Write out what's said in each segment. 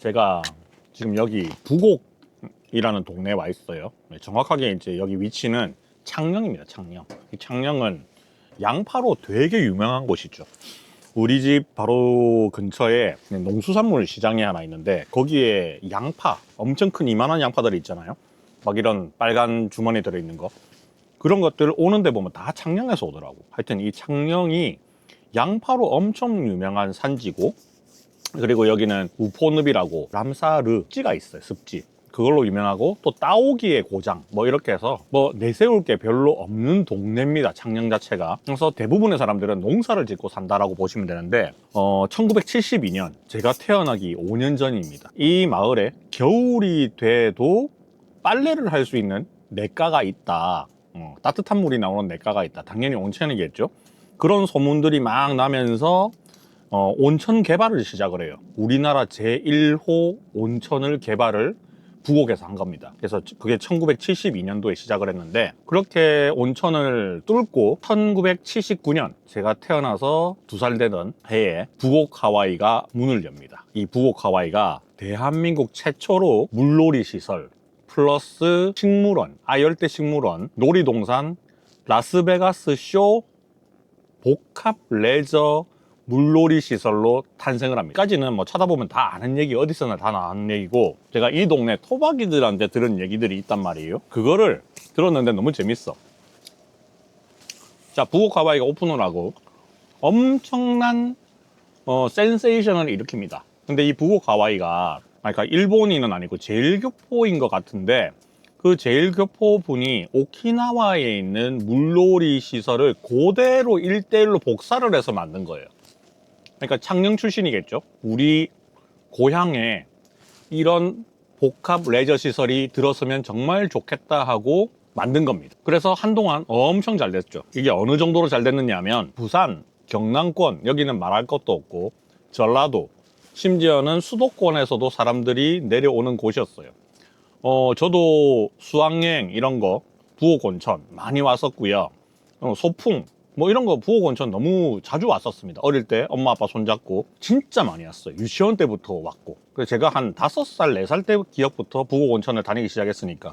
제가 지금 여기 부곡이라는 동네에 와 있어요. 정확하게 이제 여기 위치는 창녕입니다. 창녕. 이 창녕은 양파로 되게 유명한 곳이죠. 우리 집 바로 근처에 농수산물 시장이 하나 있는데 거기에 양파, 엄청 큰 이만한 양파들이 있잖아요. 막 이런 빨간 주머니 들어있는 거. 그런 것들 오는데 보면 다 창녕에서 오더라고. 하여튼 이 창녕이 양파로 엄청 유명한 산지고, 그리고 여기는 우포늪이라고 람사르 습지가 있어요. 습지. 그걸로 유명하고, 또 따오기의 고장 뭐 이렇게 해서 뭐 내세울 게 별로 없는 동네입니다. 창녕 자체가. 그래서 대부분의 사람들은 농사를 짓고 산다라고 보시면 되는데 1972년 제가 태어나기 5년 전입니다. 이 마을에 겨울이 돼도 빨래를 할 수 있는 냇가가 있다. 따뜻한 물이 나오는 냇가가 있다. 당연히 온천이겠죠. 그런 소문들이 막 나면서 온천 개발을 시작을 해요. 우리나라 제1호 온천을 개발을 부곡에서 한 겁니다. 그래서 그게 1972년도에 시작을 했는데, 그렇게 온천을 뚫고 1979년 제가 태어나서 2살 되던 해에 부곡 하와이가 문을 엽니다. 이 부곡 하와이가 대한민국 최초로 물놀이 시설 플러스 식물원, 아열대 식물원, 놀이동산, 라스베가스 쇼, 복합 레저 물놀이 시설로 탄생을 합니다. 까지는 뭐 찾아보면 다 아는 얘기, 어디서나 다 아는 얘기고, 제가 이 동네 토박이들한테 들은 얘기들이 있단 말이에요. 그거를 들었는데 너무 재밌어. 자, 부곡 하와이가 오픈을 하고 엄청난 센세이션을 일으킵니다. 근데 이 부곡 하와이가, 그러니까 일본인은 아니고 제일교포인 것 같은데, 그 제일교포 분이 오키나와에 있는 물놀이 시설을 그대로 1대1로 복사를 해서 만든 거예요. 그러니까 창녕 출신이겠죠. 우리 고향에 이런 복합 레저 시설이 들었으면 정말 좋겠다 하고 만든 겁니다. 그래서 한동안 엄청 잘 됐죠. 이게 어느 정도로 잘 됐느냐 하면, 부산, 경남권, 여기는 말할 것도 없고, 전라도, 심지어는 수도권에서도 사람들이 내려오는 곳이었어요. 저도 수학여행 이런 거 부곡 온천 많이 왔었고요. 소풍 뭐 이런 거 부곡 온천 너무 자주 왔었습니다. 어릴 때 엄마 아빠 손잡고 진짜 많이 왔어요. 유치원 때부터 왔고. 그래서 제가 한 5살, 4살 때 기억부터 부곡 온천을 다니기 시작했으니까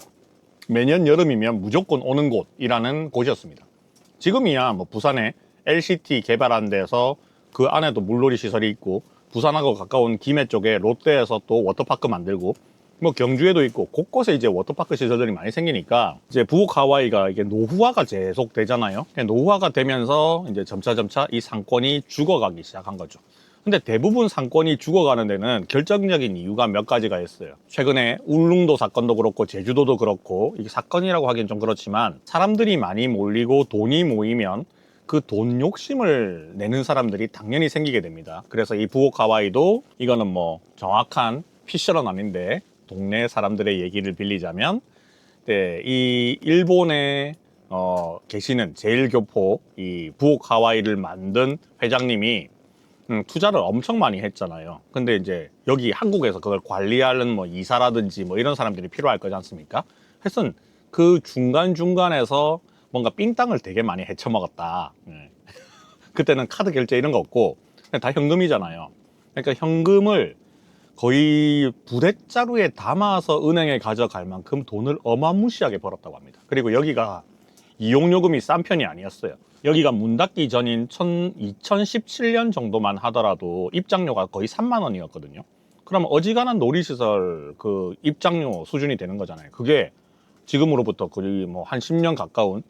매년 여름이면 무조건 오는 곳이라는 곳이었습니다. 지금이야 뭐 부산에 LCT 개발한 데서 그 안에도 물놀이 시설이 있고, 부산하고 가까운 김해 쪽에 롯데에서 또 워터파크 만들고, 뭐 경주에도 있고 곳곳에 이제 워터파크 시설들이 많이 생기니까 이제 부곡 하와이가 이게 노후화가 계속 되잖아요. 노후화가 되면서 이제 점차 이 상권이 죽어가기 시작한 거죠. 근데 대부분 상권이 죽어가는 데는 결정적인 이유가 몇 가지가 있어요. 최근에 울릉도 사건도 그렇고 제주도도 그렇고, 이게 사건이라고 하기엔 좀 그렇지만 사람들이 많이 몰리고 돈이 모이면 그 돈 욕심을 내는 사람들이 당연히 생기게 됩니다. 그래서 이 부곡 하와이도, 이거는 뭐 정확한 피셜은 아닌데 동네 사람들의 얘기를 빌리자면, 네, 이 일본에 계시는 제일교포 이 부곡 하와이를 만든 회장님이 투자를 엄청 많이 했잖아요. 근데 이제 여기 한국에서 그걸 관리하는 뭐 이사라든지 뭐 이런 사람들이 필요할 거지 않습니까? 하여튼 그 중간중간에서 뭔가 삥땅을 되게 많이 헤쳐먹었다. 그때는 카드 결제 이런 거 없고 그냥 다 현금이잖아요. 그러니까 현금을 거의 부대자루에 담아서 은행에 가져갈 만큼 돈을 어마무시하게 벌었다고 합니다. 그리고 여기가 이용요금이 싼 편이 아니었어요. 여기가 문 닫기 전인 2017년 정도만 하더라도 입장료가 거의 3만 원이었거든요. 그러면 어지간한 놀이시설 그 입장료 수준이 되는 거잖아요. 그게 지금으로부터 거의 뭐 한 10년 가까운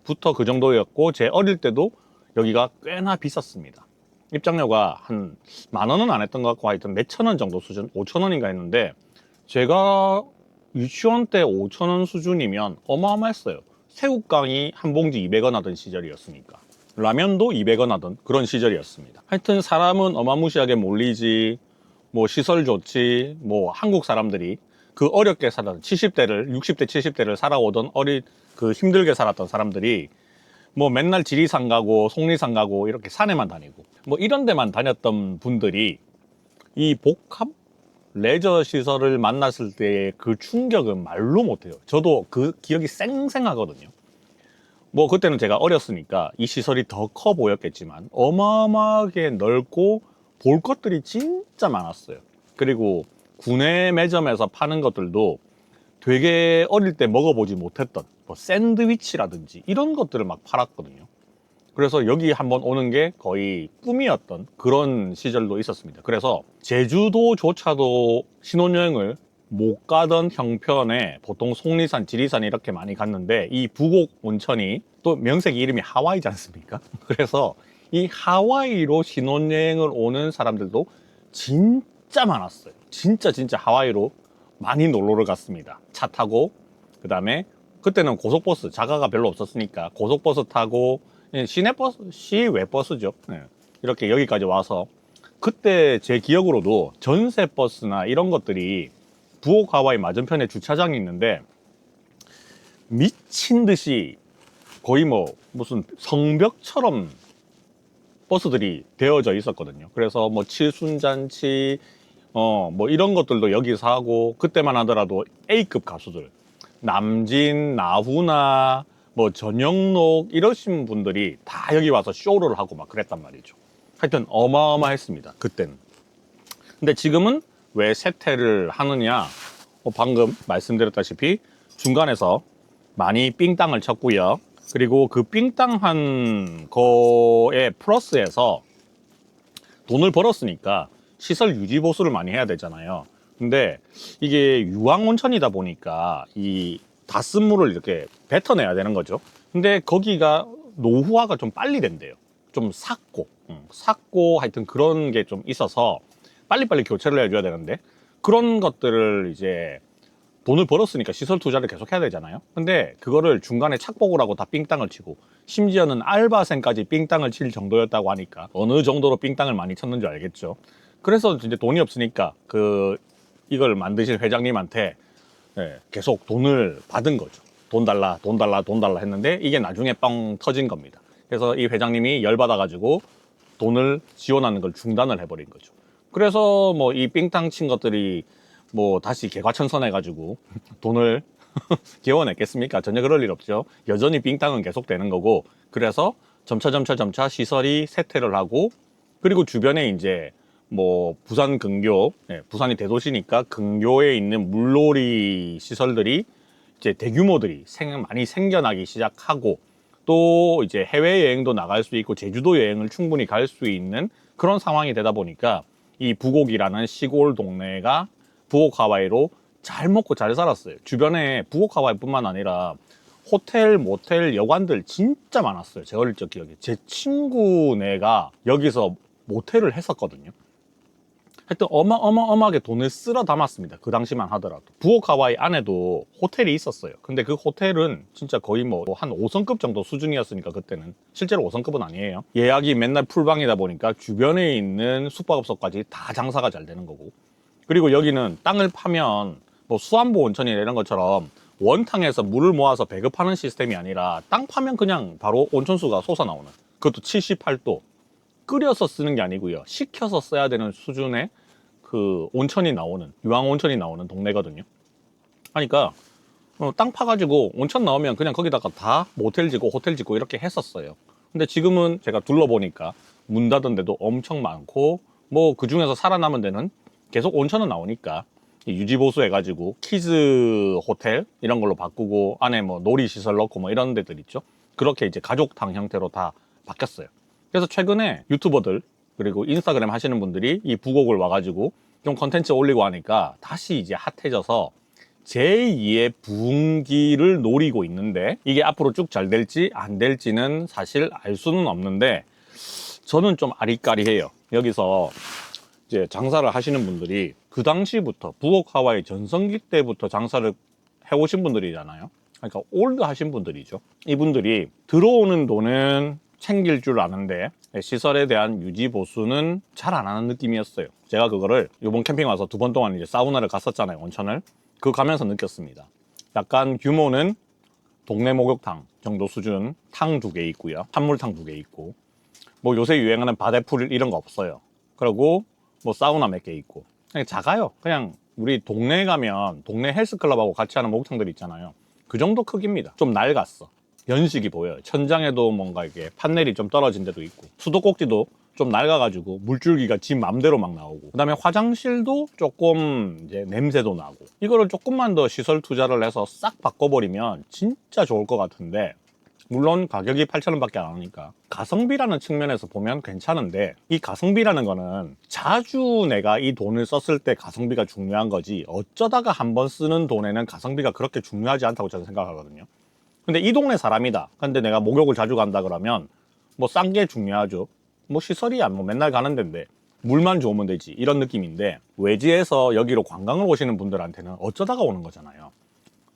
부터 그 정도였고, 제 어릴 때도 여기가 꽤나 비쌌습니다. 입장료가 한 10,000원은 안 했던 것 같고, 하여튼 몇천 원 정도 수준, 5,000원인가 했는데, 제가 유치원 때 5,000원 수준이면 어마어마했어요. 새우깡이 한 봉지 200원 하던 시절이었으니까. 라면도 200원 하던 그런 시절이었습니다. 하여튼 사람은 어마무시하게 몰리지, 뭐 시설 좋지, 뭐 한국 사람들이 그 어렵게 살았던 70대를, 60대, 70대를 살아오던 그 힘들게 살았던 사람들이 뭐 맨날 지리산 가고 속리산 가고 이렇게 산에만 다니고 뭐 이런 데만 다녔던 분들이 이 복합 레저 시설을 만났을 때의 그 충격은 말로 못해요. 저도 그 기억이 생생하거든요. 뭐 그때는 제가 어렸으니까 이 시설이 더 커 보였겠지만 어마어마하게 넓고 볼 것들이 진짜 많았어요. 그리고 구내 매점에서 파는 것들도 되게 어릴 때 먹어보지 못했던 뭐 샌드위치라든지 이런 것들을 막 팔았거든요. 그래서 여기 한번 오는 게 거의 꿈이었던 그런 시절도 있었습니다. 그래서 제주도조차도 신혼여행을 못 가던 형편에 보통 속리산, 지리산 이렇게 많이 갔는데 이 부곡 온천이 또 명색이 이름이 하와이지 않습니까? 그래서 이 하와이로 신혼여행을 오는 사람들도 진짜 많았어요. 진짜 하와이로 많이 놀러를 갔습니다. 차 타고 그 다음에 그때는 고속버스, 자가가 별로 없었으니까 고속버스 타고 시내버스, 시외버스죠. 네. 이렇게 여기까지 와서 그때 제 기억으로도 전세버스나 이런 것들이 부곡 하와이 맞은편에 주차장이 있는데 미친 듯이 거의 뭐 무슨 성벽처럼 버스들이 되어져 있었거든요. 그래서 뭐 칠순잔치 뭐 이런 것들도 여기서 하고 그때만 하더라도 A급 가수들 남진, 나훈아, 뭐 전영록 이러신 분들이 다 여기 와서 쇼를 하고 막 그랬단 말이죠. 하여튼 어마어마했습니다. 그때는. 근데 지금은 왜 쇠퇴를 하느냐? 방금 말씀드렸다시피 중간에서 많이 삥땅을 쳤고요. 그리고 그 삥땅한 거에 플러스해서 돈을 벌었으니까 시설 유지 보수를 많이 해야 되잖아요. 근데 이게 유황온천이다 보니까 이 다 쓴 물을 이렇게 뱉어내야 되는 거죠. 근데 거기가 노후화가 좀 빨리 된대요. 좀 삭고 하여튼 그런 게 좀 있어서 빨리빨리 교체를 해줘야 되는데 그런 것들을 이제 돈을 벌었으니까 시설 투자를 계속 해야 되잖아요. 근데 그거를 중간에 착복을 하고 다 삥땅을 치고 심지어는 알바생까지 삥땅을 칠 정도였다고 하니까 어느 정도로 삥땅을 많이 쳤는 줄 알겠죠. 그래서 이제 돈이 없으니까 이걸 만드신 회장님한테 계속 돈을 받은 거죠. 돈 달라 했는데 이게 나중에 뻥 터진 겁니다. 그래서 이 회장님이 열받아가지고 돈을 지원하는 걸 중단을 해버린 거죠. 그래서 뭐 이 삥땅 친 것들이 뭐 다시 개과천선해가지고 돈을 개원했겠습니까? 전혀 그럴 일 없죠. 여전히 삥땅은 계속 되는 거고 그래서 점차 시설이 쇠퇴를 하고 그리고 주변에 이제 뭐 부산 근교, 부산이 대도시니까 근교에 있는 물놀이 시설들이 이제 대규모들이 많이 생겨나기 시작하고 또 이제 해외여행도 나갈 수 있고 제주도 여행을 충분히 갈 수 있는 그런 상황이 되다 보니까 이 부곡이라는 시골 동네가 부곡 하와이로 잘 먹고 잘 살았어요. 주변에 부곡 하와이뿐만 아니라 호텔, 모텔, 여관들 진짜 많았어요. 제 어릴 적 기억에. 제 친구네가 여기서 모텔을 했었거든요. 하여튼 어마어마하게 돈을 쓸어 담았습니다. 그 당시만 하더라도. 부곡 하와이 안에도 호텔이 있었어요. 근데 그 호텔은 진짜 거의 뭐 한 5성급 정도 수준이었으니까 그때는. 실제로 5성급은 아니에요. 예약이 맨날 풀방이다 보니까 주변에 있는 숙박업소까지 다 장사가 잘 되는 거고. 그리고 여기는 땅을 파면 뭐 수안보 온천이나 이런 것처럼 원탕에서 물을 모아서 배급하는 시스템이 아니라 땅 파면 그냥 바로 온천수가 솟아나오는, 그것도 78도 끓여서 쓰는 게 아니고요, 식혀서 써야 되는 수준의 그 온천이 나오는, 유황 온천이 나오는 동네거든요. 하니까 땅 파가지고 온천 나오면 그냥 거기다가 다 모텔 짓고 호텔 짓고 이렇게 했었어요. 근데 지금은 제가 둘러보니까 문 닫은 데도 엄청 많고 뭐 그 중에서 살아남은 데는 계속 온천은 나오니까 유지보수 해가지고 키즈 호텔 이런 걸로 바꾸고 안에 뭐 놀이시설 넣고 뭐 이런 데들 있죠. 그렇게 이제 가족탕 형태로 다 바뀌었어요. 그래서 최근에 유튜버들 그리고 인스타그램 하시는 분들이 이 부곡을 와가지고 좀 컨텐츠 올리고 하니까 다시 이제 핫해져서 제2의 부흥기를 노리고 있는데, 이게 앞으로 쭉 잘 될지 안 될지는 사실 알 수는 없는데 저는 좀 아리까리해요. 여기서 이제 장사를 하시는 분들이 그 당시부터 부곡 하와이 전성기 때부터 장사를 해오신 분들이잖아요. 그러니까 올드 하신 분들이죠. 이분들이 들어오는 돈은 챙길 줄 아는데 시설에 대한 유지 보수는 잘 안 하는 느낌이었어요. 제가 그거를 이번 캠핑 와서 2번 동안 이제 사우나를 갔었잖아요, 온천을. 그거 가면서 느꼈습니다. 약간 규모는 동네 목욕탕 정도 수준 탕 2개 있고요, 찬물탕 2개 있고, 뭐 요새 유행하는 바데풀 이런 거 없어요. 그리고 뭐 사우나 몇 개 있고 그냥 작아요. 그냥 우리 동네에 가면 동네 헬스클럽하고 같이 하는 목욕탕들 있잖아요, 그 정도 크기입니다. 좀 낡았어. 연식이 보여요. 천장에도 뭔가 이게 판넬이 좀 떨어진 데도 있고 수도꼭지도 좀 낡아가지고 물줄기가 지 맘대로 막 나오고, 그 다음에 화장실도 조금 이제 냄새도 나고, 이거를 조금만 더 시설 투자를 해서 싹 바꿔버리면 진짜 좋을 것 같은데, 물론 가격이 8,000원 밖에 안 하니까 가성비라는 측면에서 보면 괜찮은데, 이 가성비라는 거는 자주 내가 이 돈을 썼을 때 가성비가 중요한 거지, 어쩌다가 한번 쓰는 돈에는 가성비가 그렇게 중요하지 않다고 저는 생각하거든요. 근데 이 동네 사람이다, 근데 내가 목욕을 자주 간다 그러면 뭐 싼 게 중요하죠. 뭐 시설이야 뭐 맨날 가는 데인데 물만 좋으면 되지, 이런 느낌인데, 외지에서 여기로 관광을 오시는 분들한테는 어쩌다가 오는 거잖아요.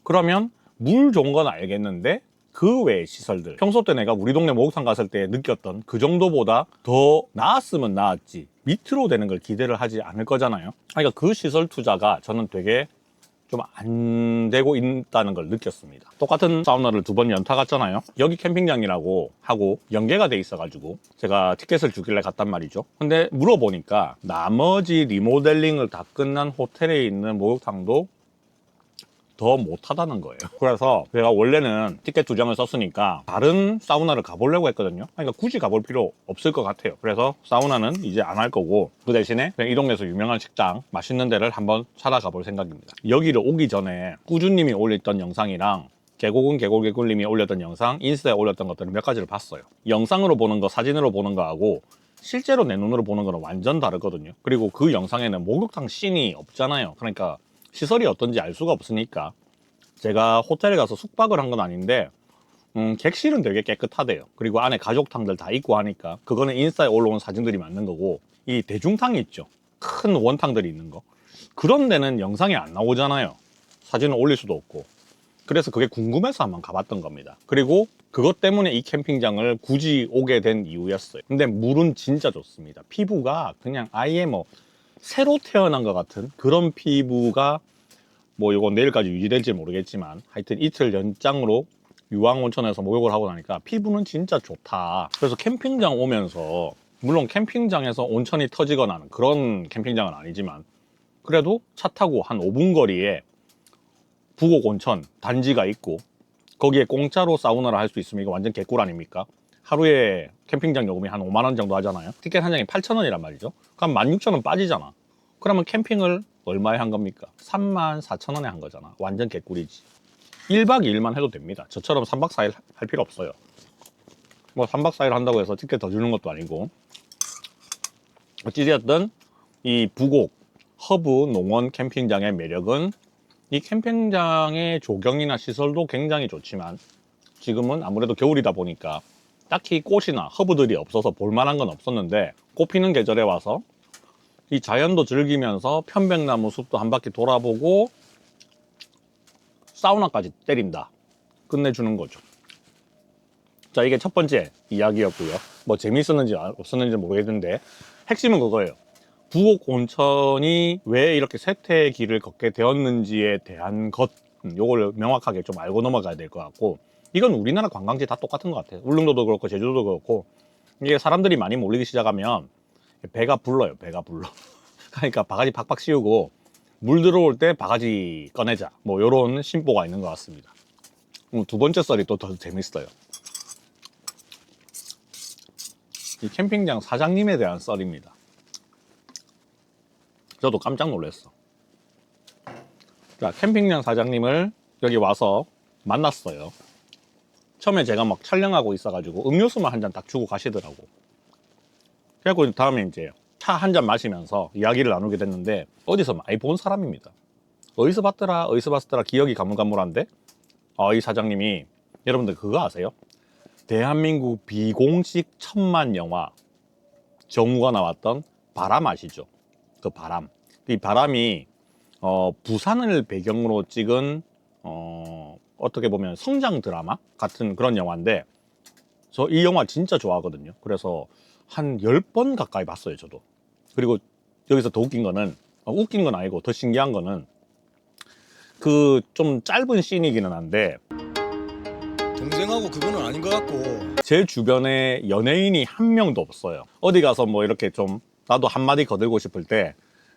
그러면 물 좋은 건 알겠는데 그 외의 시설들, 평소 때 내가 우리 동네 목욕탕 갔을 때 느꼈던 그 정도보다 더 나았으면 나았지, 밑으로 되는 걸 기대를 하지 않을 거잖아요. 그러니까 그 시설 투자가 저는 되게 좀 안 되고 있다는 걸 느꼈습니다. 똑같은 사우나를 2번 연타 갔잖아요. 여기 캠핑장이라고 하고 연계가 돼 있어가지고 제가 티켓을 주길래 갔단 말이죠. 근데 물어보니까 나머지 리모델링을 다 끝난 호텔에 있는 목욕탕도 더 못하다는 거예요. 그래서 제가 원래는 티켓 2장을 썼으니까 다른 사우나를 가보려고 했거든요. 그러니까 굳이 가볼 필요 없을 것 같아요. 그래서 사우나는 이제 안 할 거고, 그 대신에 그냥 이 동네에서 유명한 식당, 맛있는 데를 한번 찾아가 볼 생각입니다. 여기를 오기 전에 꾸준님이 올렸던 영상이랑 개골개골님이 올렸던 영상, 인스타에 올렸던 것들을 몇 가지를 봤어요. 영상으로 보는 거, 사진으로 보는 거하고 실제로 내 눈으로 보는 거는 완전 다르거든요. 그리고 그 영상에는 목욕탕 씬이 없잖아요. 그러니까 시설이 어떤지 알 수가 없으니까. 제가 호텔에 가서 숙박을 한 건 아닌데 객실은 되게 깨끗하대요. 그리고 안에 가족탕들 다 있고 하니까 그거는 인스타에 올라온 사진들이 맞는 거고, 이 대중탕이 있죠, 큰 원탕들이 있는 거, 그런 데는 영상에 안 나오잖아요. 사진을 올릴 수도 없고. 그래서 그게 궁금해서 한번 가봤던 겁니다. 그리고 그것 때문에 이 캠핑장을 굳이 오게 된 이유였어요. 근데 물은 진짜 좋습니다. 피부가 그냥 아예 뭐 새로 태어난 것 같은 그런 피부가, 뭐 이건 내일까지 유지될지 모르겠지만 하여튼 이틀 연장으로 유황온천에서 목욕을 하고 나니까 피부는 진짜 좋다. 그래서 캠핑장 오면서, 물론 캠핑장에서 온천이 터지거나 하는 그런 캠핑장은 아니지만 그래도 차 타고 한 5분 거리에 부곡온천 단지가 있고 거기에 공짜로 사우나를 할 수 있으면 이거 완전 개꿀 아닙니까? 하루에 캠핑장 요금이 한 5만 원 정도 하잖아요. 티켓 한 장에 8,000원이란 말이죠. 그럼 16,000원 빠지잖아. 그러면 캠핑을 얼마에 한 겁니까? 34,000원에 한 거잖아. 완전 개꿀이지. 1박 2일만 해도 됩니다. 저처럼 3박 4일 할 필요 없어요. 뭐 3박 4일 한다고 해서 티켓 더 주는 것도 아니고. 어찌되었든 이 부곡 허브 농원 캠핑장의 매력은, 이 캠핑장의 조경이나 시설도 굉장히 좋지만 지금은 아무래도 겨울이다 보니까 딱히 꽃이나 허브들이 없어서 볼만한 건 없었는데, 꽃 피는 계절에 와서 이 자연도 즐기면서 편백나무 숲도 한 바퀴 돌아보고 사우나까지 때린다, 끝내주는 거죠. 자, 이게 첫 번째 이야기였고요. 뭐 재밌었는지 없었는지 모르겠는데 핵심은 그거예요. 부곡 온천이 왜 이렇게 쇠퇴의 길을 걷게 되었는지에 대한 것, 요걸 명확하게 좀 알고 넘어가야 될 것 같고, 이건 우리나라 관광지 다 똑같은 것 같아요. 울릉도도 그렇고 제주도도 그렇고, 이게 사람들이 많이 몰리기 시작하면 배가 불러요. 배가 불러. 그러니까 바가지 팍팍 씌우고 물 들어올 때 바가지 꺼내자, 뭐 요런 심보가 있는 것 같습니다. 2번째 썰이 또 더 재밌어요. 이 캠핑장 사장님에 대한 썰입니다. 저도 깜짝 놀랐어. 자, 캠핑장 사장님을 여기 와서 만났어요. 처음에 제가 막 촬영하고 있어가지고 음료수만 한 잔 딱 주고 가시더라고. 그래갖고 다음에 이제 차 한 잔 마시면서 이야기를 나누게 됐는데, 어디서 많이 본 사람입니다. 어디서 봤더라 기억이 가물가물한데, 이 사장님이, 여러분들 그거 아세요? 대한민국 비공식 천만 영화 정우가 나왔던 바람 아시죠? 그 바람. 이 바람이 부산을 배경으로 찍은 어떻게 보면 성장 드라마 같은 그런 영화인데, 저 이 영화 진짜 좋아하거든요. 그래서 한 10번 가까이 봤어요, 저도. 그리고 여기서 더 웃긴 거는, 웃긴 건 아니고 더 신기한 거는, 그 좀 짧은 씬이기는 한데 동생하고 그거는 아닌 것 같고. 제 주변에 연예인이 한 명도 없어요. 어디 가서 뭐 이렇게 좀 나도 한마디 거들고 싶을 때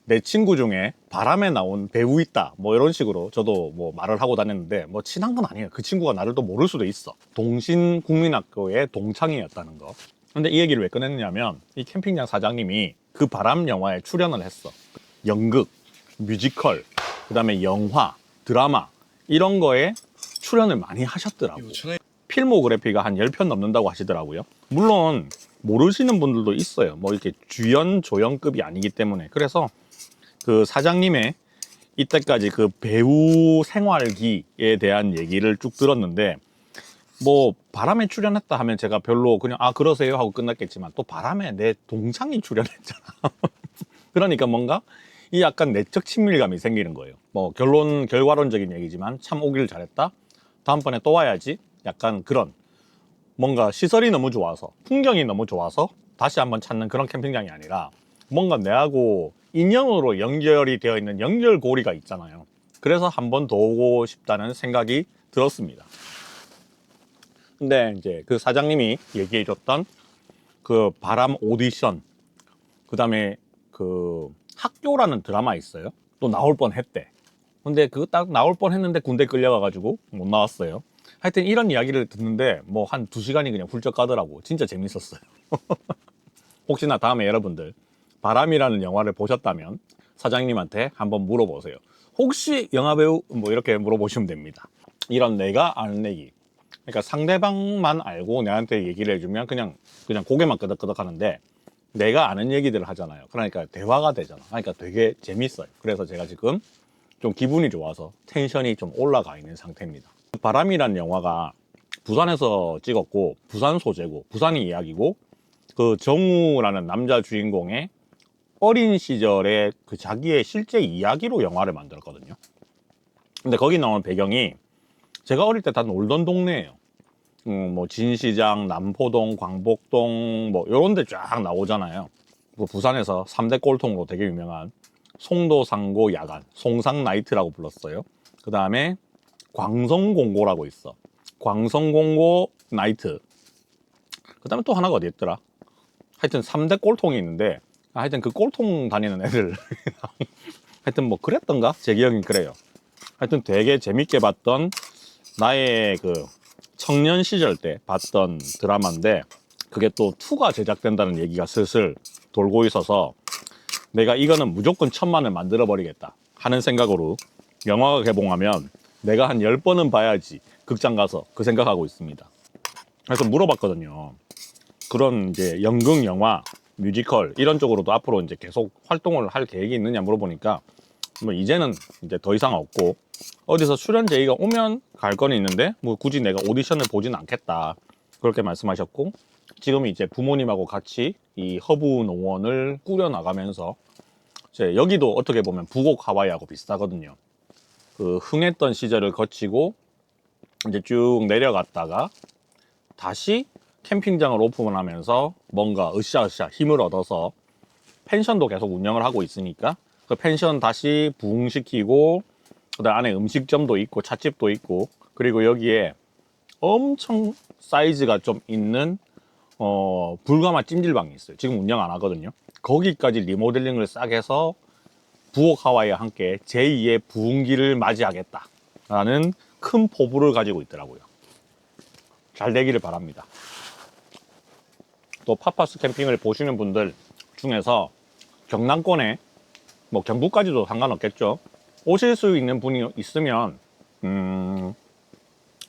내 친구 중에 바람에 나온 배우 있다, 뭐 이런 식으로 저도 뭐 말을 하고 다녔는데, 뭐 친한 건 아니에요. 그 친구가 나를 또 모를 수도 있어. 동신국민학교의 동창이었다는 거. 근데 이 얘기를 왜 꺼냈냐면 이 캠핑장 사장님이 그 바람 영화에 출연을 했어. 연극, 뮤지컬, 그다음에 영화, 드라마 이런 거에 출연을 많이 하셨더라고. 필모그래피가 한 10편 넘는다고 하시더라고요. 물론 모르시는 분들도 있어요. 뭐 이렇게 주연, 조연급이 아니기 때문에. 그래서 그 사장님의 이때까지 그 배우 생활기에 대한 얘기를 쭉 들었는데 뭐 바람에 출연했다 하면 제가 별로 그냥 아 그러세요 하고 끝났겠지만 또 바람에 내 동창이 출연했잖아. 그러니까 뭔가 이 약간 내적 친밀감이 생기는 거예요. 뭐 결과론적인 얘기지만 참 오길 잘했다. 다음번에 또 와야지. 약간 그런 뭔가 시설이 너무 좋아서 풍경이 너무 좋아서 다시 한번 찾는 그런 캠핑장이 아니라 뭔가 내하고 인연으로 연결이 되어 있는 연결고리가 있잖아요. 그래서 한 번 더 오고 싶다는 생각이 들었습니다. 근데 이제 그 사장님이 얘기해 줬던 그 바람 오디션, 그 다음에 그 학교라는 드라마 있어요. 또 나올 뻔 했대. 근데 그거 딱 나올 뻔 했는데 군대 끌려가가지고 못 나왔어요. 하여튼 이런 이야기를 듣는데 뭐 한 2시간이 그냥 훌쩍 가더라고. 진짜 재밌었어요. 혹시나 다음에 여러분들 바람이라는 영화를 보셨다면 사장님한테 한번 물어보세요. 혹시 영화배우 뭐 이렇게 물어보시면 됩니다. 이런 내가 아는 얘기. 그러니까 상대방만 알고 내한테 얘기를 해주면 그냥 고개만 끄덕끄덕 하는데 내가 아는 얘기들을 하잖아요. 그러니까 대화가 되잖아. 그러니까 되게 재밌어요. 그래서 제가 지금 좀 기분이 좋아서 텐션이 좀 올라가 있는 상태입니다. 바람이라는 영화가 부산에서 찍었고 부산 소재고 부산이 이야기고 그 정우라는 남자 주인공의 어린 시절의 그 자기의 실제 이야기로 영화를 만들었거든요. 근데 거기 나오는 배경이 제가 어릴 때 다 놀던 동네예요. 뭐 진시장, 남포동, 광복동 뭐 요런 데 쫙 나오잖아요. 그 부산에서 3대 꼴통으로 되게 유명한 송도상고 야간, 송상나이트라고 불렀어요. 그 다음에 광성공고라고 있어. 광성공고 나이트. 그 다음에 또 하나가 어디 있더라? 하여튼 3대 꼴통이 있는데 하여튼 그 꼴통 다니는 애들 하여튼 뭐 그랬던가? 제 기억엔 그래요. 하여튼 되게 재밌게 봤던 나의 그 청년 시절 때 봤던 드라마인데 그게 또 2가 제작된다는 얘기가 슬슬 돌고 있어서 내가 이거는 무조건 1000만을 만들어 버리겠다 하는 생각으로 영화가 개봉하면 내가 한 10번은 봐야지 극장 가서 그 생각하고 있습니다. 그래서 물어봤거든요. 그런 이제 연극, 영화, 뮤지컬 이런 쪽으로도 앞으로 이제 계속 활동을 할 계획이 있느냐 물어보니까 뭐 이제는 이제 더 이상 없고 어디서 출연 제의가 오면 갈 건 있는데 뭐 굳이 내가 오디션을 보진 않겠다 그렇게 말씀하셨고 지금 이제 부모님하고 같이 이 허브 농원을 꾸려 나가면서 이제 여기도 어떻게 보면 부곡 하와이하고 비슷하거든요. 그 흥했던 시절을 거치고 이제 쭉 내려갔다가 다시 캠핑장을 오픈을 하면서 뭔가 으쌰으쌰 힘을 얻어서 펜션도 계속 운영을 하고 있으니까 그 펜션 다시 부흥시키고 그다음 안에 음식점도 있고 찻집도 있고 그리고 여기에 엄청 사이즈가 좀 있는 불가마 찜질방이 있어요. 지금 운영 안 하거든요. 거기까지 리모델링을 싹 해서 부엌 하와이와 함께 제2의 부흥기를 맞이하겠다라는 큰 포부를 가지고 있더라고요. 잘 되기를 바랍니다. 또 파파스 캠핑을 보시는 분들 중에서 경남권에 뭐 경북까지도 상관없겠죠. 오실 수 있는 분이 있으면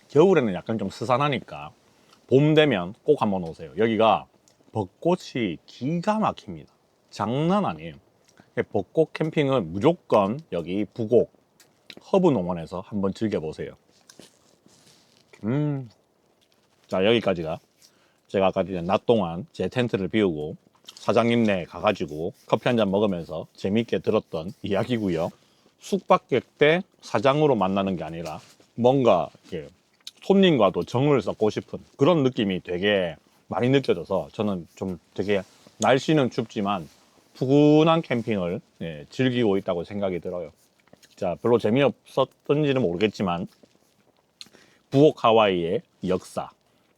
겨울에는 약간 좀 스산하니까 봄 되면 꼭 한번 오세요. 여기가 벚꽃이 기가 막힙니다. 장난 아니에요. 벚꽃 캠핑은 무조건 여기 부곡 허브 농원에서 한번 즐겨보세요. 자, 여기까지가 제가 아까 낮 동안 제 텐트를 비우고 사장님네 가가지고 커피 한잔 먹으면서 재밌게 들었던 이야기고요. 숙박객 때 사장으로 만나는 게 아니라 뭔가 이렇게 손님과도 정을 쌓고 싶은 그런 느낌이 되게 많이 느껴져서 저는 좀 되게 날씨는 춥지만 푸근한 캠핑을 즐기고 있다고 생각이 들어요. 자, 별로 재미없었던지는 모르겠지만 부엌 하와이의 역사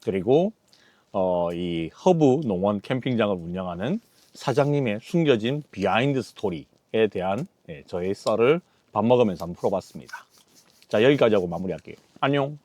그리고 이 허브 농원 캠핑장을 운영하는 사장님의 숨겨진 비하인드 스토리에 대한 저의 썰을 밥 먹으면서 한번 풀어봤습니다. 자, 여기까지 하고 마무리할게요. 안녕.